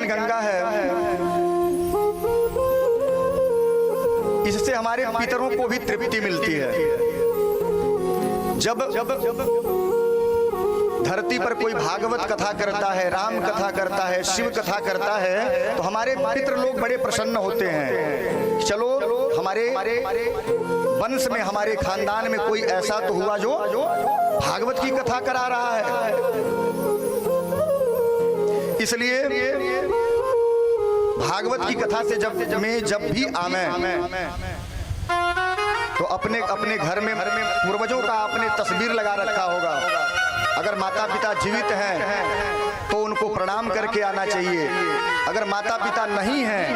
गंगा है, इससे हमारे पितरों को भी तृप्ति मिलती है। जब धरती पर कोई भागवत कथा करता है, राम कथा करता है, शिव कथा करता है, तो हमारे पितर लोग बड़े प्रसन्न होते हैं। चलो हमारे वंश में, हमारे खानदान में कोई ऐसा तो हुआ जो भागवत की कथा करा रहा है। इसलिए भागवत की कथा से जब भी आवे तो अपने अपने घर में पूर्वजों का आपने तस्वीर लगा रखा होगा। अगर माता पिता जीवित हैं तो उनको प्रणाम करके आना चाहिए। अगर माता पिता नहीं हैं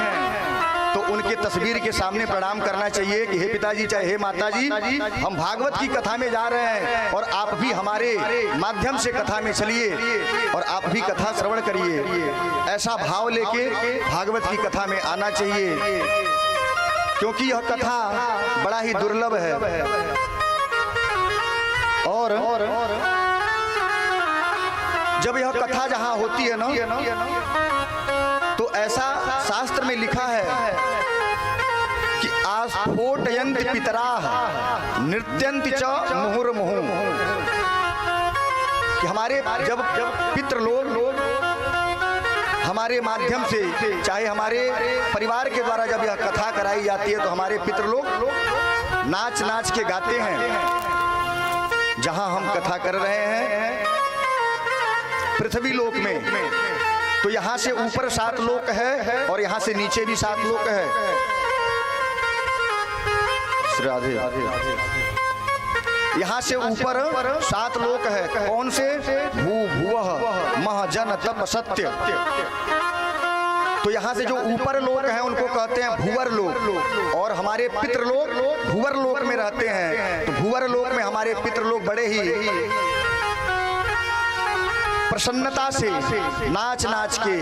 तो उनके तस्वीर के सामने प्रणाम करना चाहिए कि हे पिताजी, चाहे हे माताजी, हम भागवत की कथा में जा रहे हैं और आप भी हमारे माध्यम से कथा में चलिए और आप भी कथा श्रवण करिए। ऐसा भाव लेके भागवत की कथा में आना चाहिए, क्योंकि यह कथा बड़ा ही दुर्लभ है। और जब यह कथा जहां होती है ना, तो ऐसा शास्त्र में लिखा है कि आस्फोटयन्ति पितराः नृत्यन्ति च मुहुर्मुहुः, कि हमारे जब पितृ लोग हमारे माध्यम से, चाहे हमारे परिवार के द्वारा जब यह कथा कराई जाती है, तो हमारे पितृ लोग नाच नाच के गाते हैं। जहां हम कथा कर रहे हैं पृथ्वी लोक में, तो यहाँ से ऊपर 7 लोक है और यहाँ से नीचे भी 7 लोक है। राधे यहाँ से ऊपर 7 लोक है। कौन से? भू भुवः मह जन तप सत्य। तो यहाँ से जो ऊपर लोक हैं उनको कहते हैं भूवर लोक, और हमारे पितृ लोग भूवर लोक में रहते हैं। तो भूवर लोक में हमारे पितृ लोग बड़े ही प्रसन्नता से नाच नाच के,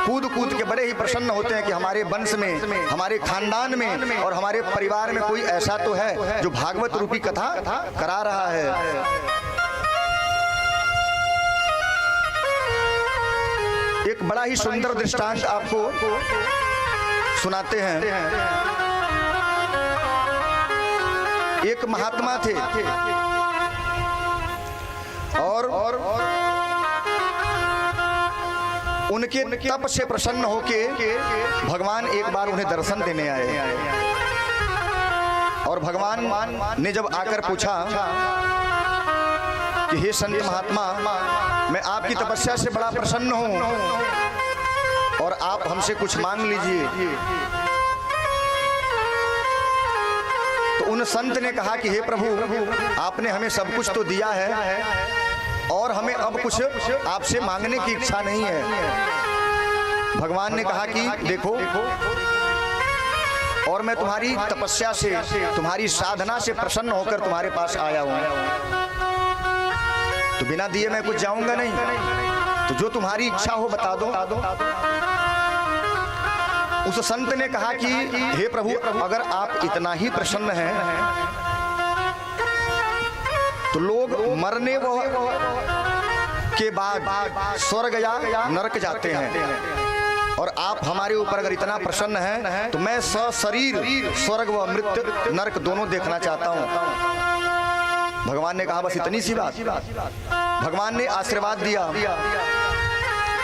कूद कूद के बड़े ही प्रसन्न होते हैं कि हमारे वंश में, हमारे खानदान में और हमारे परिवार में कोई ऐसा तो है जो भागवत रूपी कथा करा रहा है। एक बड़ा ही सुंदर दृष्टांत आपको सुनाते हैं। एक महात्मा थे और उनके तप से प्रसन्न होके भगवान एक बार उन्हें दर्शन देने आए। और भगवान ने जब आकर पूछा कि हे संत महात्मा, मैं आपकी तपस्या से बड़ा प्रसन्न हूं और आप हमसे कुछ मांग लीजिए। तो उन संत ने कहा कि हे प्रभु, आपने हमें सब कुछ तो दिया है और हमें अब कुछ आपसे मांगने की इच्छा नहीं है। भगवान ने कहा कि देखो, और मैं तुम्हारी तपस्या से, तुम्हारी साधना से प्रसन्न होकर तुम्हारे पास आया हूं, तो बिना दिए मैं कुछ जाऊंगा नहीं। तो जो तुम्हारी इच्छा हो बता दो। उस संत ने कहा कि हे प्रभु, अगर आप इतना ही प्रसन्न हैं तो लोग मरने के बाद स्वर्ग या नरक जाते हैं, और आप हमारे ऊपर अगर इतना प्रसन्न हैं तो मैं सशरीर स्वर्ग व मृत्यु नरक दोनों देखना चाहता हूं। भगवान ने कहा बस इतनी सी बात। भगवान ने आशीर्वाद दिया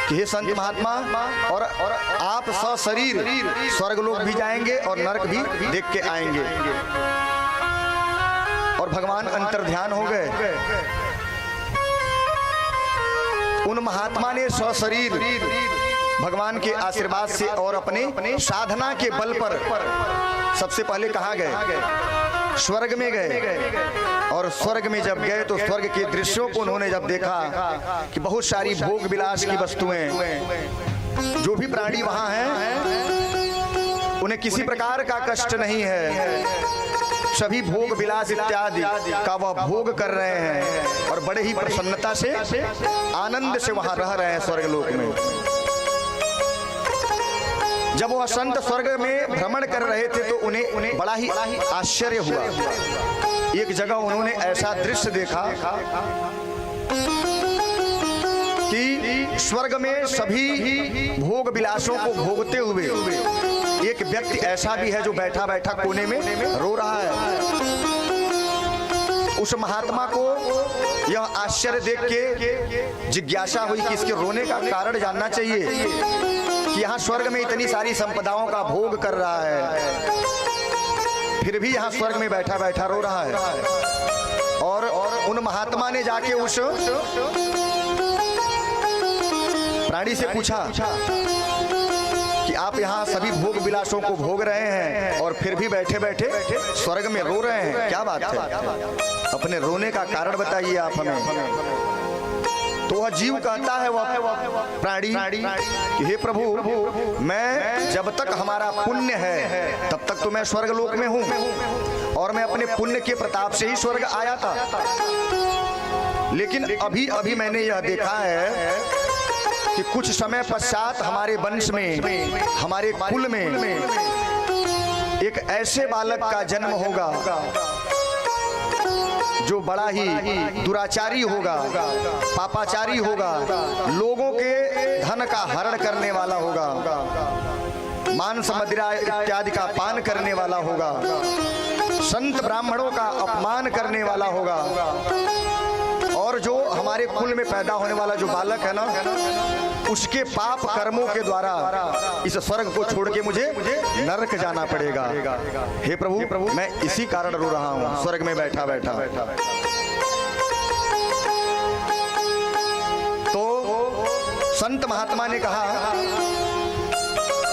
कि हे संत महात्मा, और आप सशरीर स्वर्ग लोक भी जाएंगे और नरक भी देख के आएंगे। और भगवान अंतर्ध्यान हो गए। उन महात्मा ने सशरीर भगवान के आशीर्वाद से और अपने साधना के बल पर सबसे पहले कहाँ गए? स्वर्ग में गए। और स्वर्ग में जब गए तो स्वर्ग के दृश्यों को उन्होंने जब देखा कि बहुत सारी भोग विलास की वस्तुएं, जो भी प्राणी वहां हैं उन्हें किसी प्रकार का कष्ट नहीं है, सभी भोग विलास इत्यादि का वह भोग कर रहे हैं और बड़े ही प्रसन्नता से, आनंद से वहां रह रहे हैं स्वर्गलोक में। जब वह संत स्वर्ग में भ्रमण कर रहे थे तो उन्हें बड़ा ही आश्चर्य हुआ। एक जगह उन्होंने ऐसा दृश्य देखा कि स्वर्ग में सभी भोग विलासों को भोगते हुए एक व्यक्ति ऐसा भी है जो बैठा बैठा कोने में रो रहा है। उस महात्मा को यह आश्चर्य देख के जिज्ञासा हुई कि इसके रोने का कारण जानना चाहिए कि यहाँ स्वर्ग में इतनी सारी संपदाओं का भोग कर रहा है, फिर भी यहाँ स्वर्ग में बैठा बैठा रो रहा है। और उन महात्मा ने जाके उस प्राणी से पूछा कि आप यहाँ सभी भोग विलासों को भोग रहे हैं और फिर भी बैठे बैठे स्वर्ग में रो रहे हैं, क्या बात है? अपने रोने का कारण बताइए आप हमें। तो वह जीव कहता है, वह प्राणी, हे प्रभु, मैं जब तक हमारा पुण्य है तब तक तो मैं स्वर्ग लोक में हूँ और मैं अपने पुण्य के प्रताप से ही स्वर्ग आया था। लेकिन अभी अभी मैंने यह देखा है कि कुछ समय पश्चात हमारे वंश में, हमारे कुल में एक ऐसे बालक का जन्म होगा जो बड़ा ही दुराचारी होगा, पापाचारी होगा, लोगों के धन का हरण करने वाला होगा, मांस मदिरा इत्यादि का पान करने वाला होगा, संत ब्राह्मणों का अपमान करने वाला होगा। और जो हमारे कुल में पैदा होने वाला जो बालक है ना, उसके पाप कर्मों के द्वारा इस स्वर्ग को छोड़ के मुझे नरक जाना पड़ेगा। हे प्रभु, मैं इसी कारण रो रहा हूँ स्वर्ग में बैठा बैठा। तो संत महात्मा ने कहा,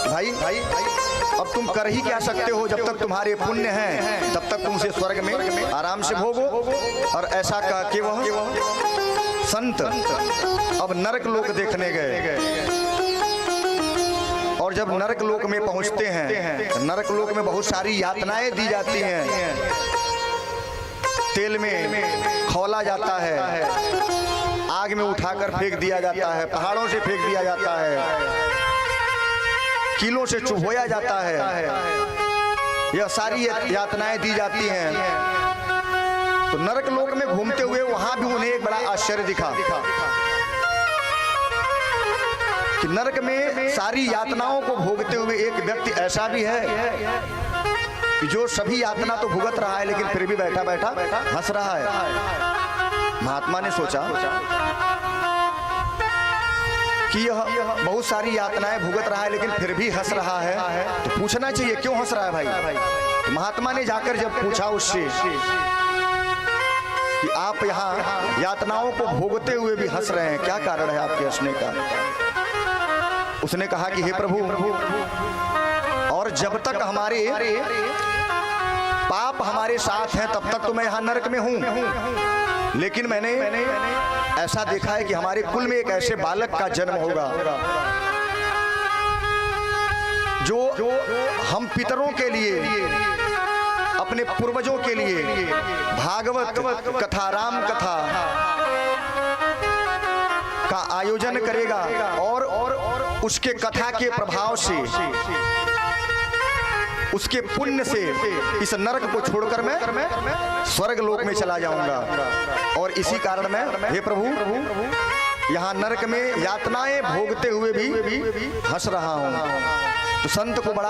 भाई अब तुम कर ही क्या सकते हो? जब तक तुम्हारे पुण्य हैं तब तक तुमसे स्वर्ग में आराम से भोगो। और ऐसा कह के वह संत अब नरक लोक देखने गए। और जब नरक लोक में पहुंचते हैं तो नरक लोक में बहुत सारी यातनाएं दी जाती हैं। तेल में खौला जाता है, आग में उठाकर फेंक दिया जाता है, पहाड़ों से फेंक दिया जाता है, कीलों से चुभोया जाता है। यह सारी यातनाएं दी जाती हैं। तो नरक लोक में घूमते हुए वहां भी उन्हें एक बड़ा आश्चर्य दिखा कि नरक में सारी यातनाओं को भोगते हुए एक व्यक्ति ऐसा भी है कि जो सभी यातना तो भुगत रहा है लेकिन फिर भी बैठा बैठा हंस रहा है। महात्मा ने सोचा कि यह बहुत सारी यातनाएं भुगत रहा है लेकिन फिर भी हंस रहा है, तो पूछना चाहिए क्यों हंस रहा है भाई। तो महात्मा ने जाकर जब पूछा उससे कि आप यहाँ यातनाओं को भोगते हुए भी हंस रहे हैं, क्या कारण है आपके हंसने का? उसने कहा कि हे प्रभु, और जब तक हमारे पाप हमारे साथ हैं तब तक तो मैं यहाँ नरक में हूँ, लेकिन मैंने ऐसा देखा है कि हमारे कुल में एक ऐसे बालक का जन्म होगा जो हम पितरों के लिए, अपने पूर्वजों के लिए भागवत कथा, राम कथा का आयोजन करेगा और उसके कथा के प्रभाव से, उसके पुण्य से इस नरक को छोड़कर मैं स्वर्ग लोक में चला जाऊंगा। और इसी कारण मैं, हे प्रभु, यहाँ नरक में यातनाएं भोगते हुए भी हंस रहा हूँ। तो संत को बड़ा